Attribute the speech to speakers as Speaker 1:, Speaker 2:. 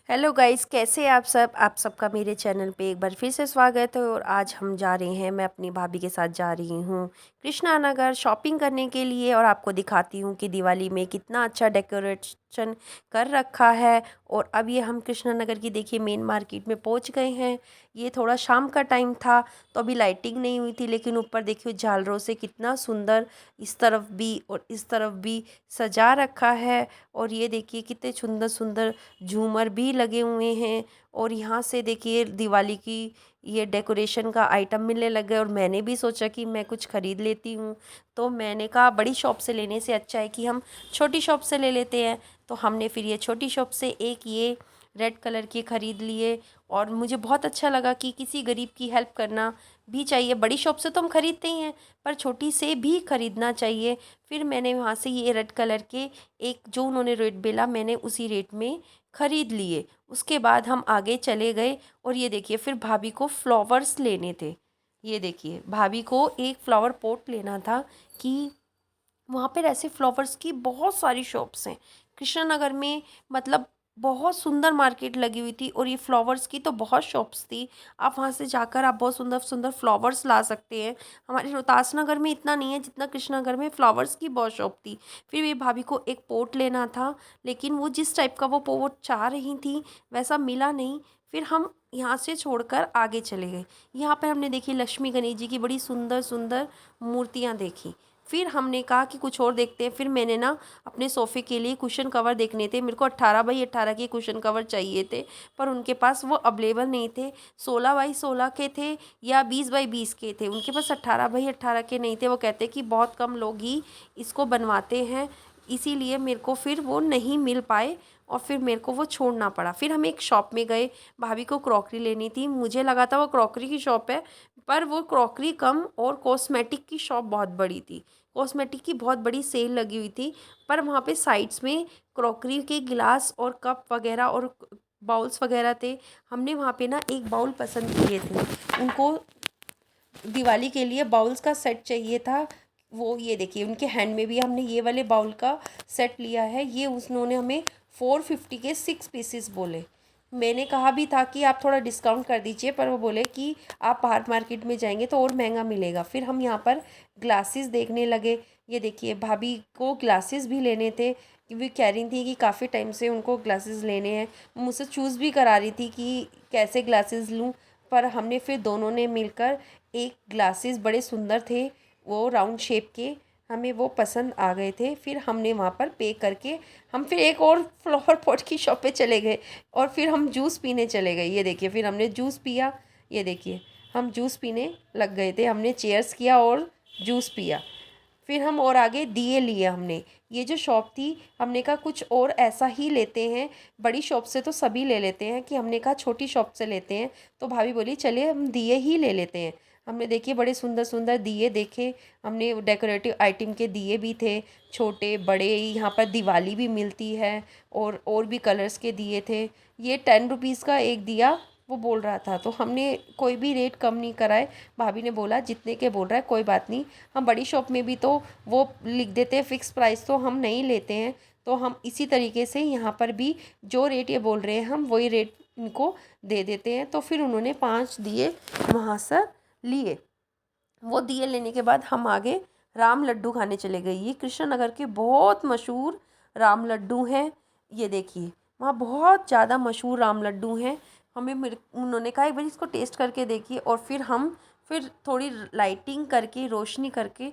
Speaker 1: Hello guys, कैसे हैं आप सबका मेरे चैनल पे एक बार फिर से स्वागत है। और आज हम जा रहे हैं, मैं अपनी भाभी के साथ जा रही हूँ कृष्णा नगर शॉपिंग करने के लिए। और आपको दिखाती हूँ कि दिवाली में कितना अच्छा डेकोरेशन कर रखा है। और अब ये हम कृष्णा नगर की देखिए मेन मार्केट में पहुँच गए हैं। ये थोड़ा शाम का टाइम था तो अभी लाइटिंग नहीं हुई थी, लेकिन ऊपर देखिए झालरों से कितना सुंदर इस तरफ भी और इस तरफ भी सजा रखा है। और ये देखिए कितने सुंदर सुंदर झूमर भी लगे हुए हैं। और यहाँ से देखिए दिवाली की ये डेकोरेशन का आइटम मिलने लगे। और मैंने भी सोचा कि मैं कुछ ख़रीद लेती हूँ, तो मैंने कहा बड़ी शॉप से लेने से अच्छा है कि हम छोटी शॉप से ले लेते हैं। तो हमने फिर ये छोटी शॉप से एक ये रेड कलर की ख़रीद लिए। और मुझे बहुत अच्छा लगा कि किसी गरीब की हेल्प करना भी चाहिए। बड़ी शॉप से तो हम ख़रीदते ही हैं, पर छोटी से भी ख़रीदना चाहिए। फिर मैंने वहाँ से ये रेड कलर के एक जो उन्होंने रेट बोला, मैंने उसी रेट में ख़रीद लिए। उसके बाद हम आगे चले गए। और ये देखिए फिर भाभी को फ्लावर्स लेने थे। ये देखिए भाभी को एक फ्लावर पॉट लेना था कि वहाँ पर ऐसे फ्लावर्स की बहुत सारी शॉप्स हैं कृष्णा नगर में। मतलब बहुत सुंदर मार्केट लगी हुई थी और ये फ्लावर्स की तो बहुत शॉप्स थी। आप वहाँ से जाकर आप बहुत सुंदर सुंदर फ्लावर्स ला सकते हैं। हमारे रोहतास नगर में इतना नहीं है जितना कृष्णा नगर में फ्लावर्स की बहुत शॉप थी। फिर ये भाभी को एक पोट लेना था, लेकिन वो जिस टाइप का वो पोट चाह रही थी वैसा मिला नहीं। फिर हम यहाँ से छोड़कर आगे चले गए। यहाँ पर हमने देखी लक्ष्मी गणेश जी की बड़ी सुंदर सुंदर मूर्तियाँ देखी। फिर हमने कहा कि कुछ और देखते हैं। फिर मैंने ना अपने सोफ़े के लिए कुशन कवर देखने थे। मेरे को 18x18 के कुशन कवर चाहिए थे, पर उनके पास वो अवेलेबल नहीं थे। 16x16 के थे या 20x20 के थे, उनके पास 18x18 के नहीं थे। वो कहते कि बहुत कम लोग ही इसको बनवाते हैं, इसीलिए मेरे को फिर वो नहीं मिल पाए और फिर मेरे को वो छोड़ना पड़ा। फिर हम एक शॉप में गए, भाभी को क्रॉकरी लेनी थी। मुझे लगा था वो क्रॉकरी की शॉप है, पर वो क्रॉकरी कम और कॉस्मेटिक की शॉप बहुत बड़ी थी। कॉस्मेटिक की बहुत बड़ी सेल लगी हुई थी, पर वहाँ पे साइड्स में क्रॉकरी के गिलास और कप वगैरह और बाउल्स वगैरह थे। हमने वहाँ पे ना एक बाउल पसंद किए थे, उनको दिवाली के लिए बाउल्स का सेट चाहिए था। वो ये देखिए उनके हैंड में भी हमने ये वाले बाउल का सेट लिया है। ये उन्होंने हमें 450 के 6 पीसेस बोले। मैंने कहा भी था कि आप थोड़ा डिस्काउंट कर दीजिए, पर वो बोले कि आप बाहर मार्केट में जाएंगे तो और महंगा मिलेगा। फिर हम यहाँ पर ग्लासेस देखने लगे। ये देखिए भाभी को ग्लासेस भी लेने थे, वे कह रही थी कि काफ़ी टाइम से उनको ग्लासेस लेने हैं। मुझसे चूज़ भी करा रही थी कि कैसे ग्लासेस लूँ, पर हमने फिर दोनों ने मिलकर एक ग्लासेस बड़े सुंदर थे, वो राउंड शेप के, हमें वो पसंद आ गए थे। फिर हमने वहाँ पर पे करके हम फिर एक और फ्लावर पॉट की शॉप पे चले गए और फिर हम जूस पीने चले गए। ये देखिए फिर हमने जूस पिया। ये देखिए हम जूस पीने लग गए थे, हमने चेयर्स किया और जूस पिया। फिर हम और आगे दिए लिए हमने। ये जो शॉप थी, हमने कहा कुछ और ऐसा ही लेते हैं, बड़ी शॉप से तो सभी ले लेते हैं, कि हमने कहा छोटी शॉप से लेते हैं। तो भाभी बोली चलिए हम दिए ही ले लेते हैं। हमने देखिए बड़े सुंदर सुंदर दिए देखे। हमने डेकोरेटिव आइटम के दिए भी थे, छोटे बड़े। यहाँ पर दिवाली भी मिलती है और भी कलर्स के दिए थे। ये 10 रुपीज़ का एक दिया वो बोल रहा था, तो हमने कोई भी रेट कम नहीं कराए। भाभी ने बोला जितने के बोल रहा है कोई बात नहीं, हम बड़ी शॉप में भी तो वो लिख देते हैं फिक्स प्राइस, तो हम नहीं लेते हैं। तो हम इसी तरीके से यहाँ पर भी जो रेट ये बोल रहे हैं हम वही रेट इनको दे देते हैं। तो फिर उन्होंने 5 दिए वहाँ से लिए। वो दिए लेने के बाद हम आगे राम लड्डू खाने चले गए। ये कृष्ण नगर के बहुत मशहूर राम लड्डू हैं। ये देखिए वहाँ बहुत ज़्यादा मशहूर राम लड्डू हैं। उन्होंने कहा एक बार इसको टेस्ट करके देखिए। और फिर हम थोड़ी लाइटिंग करके रोशनी करके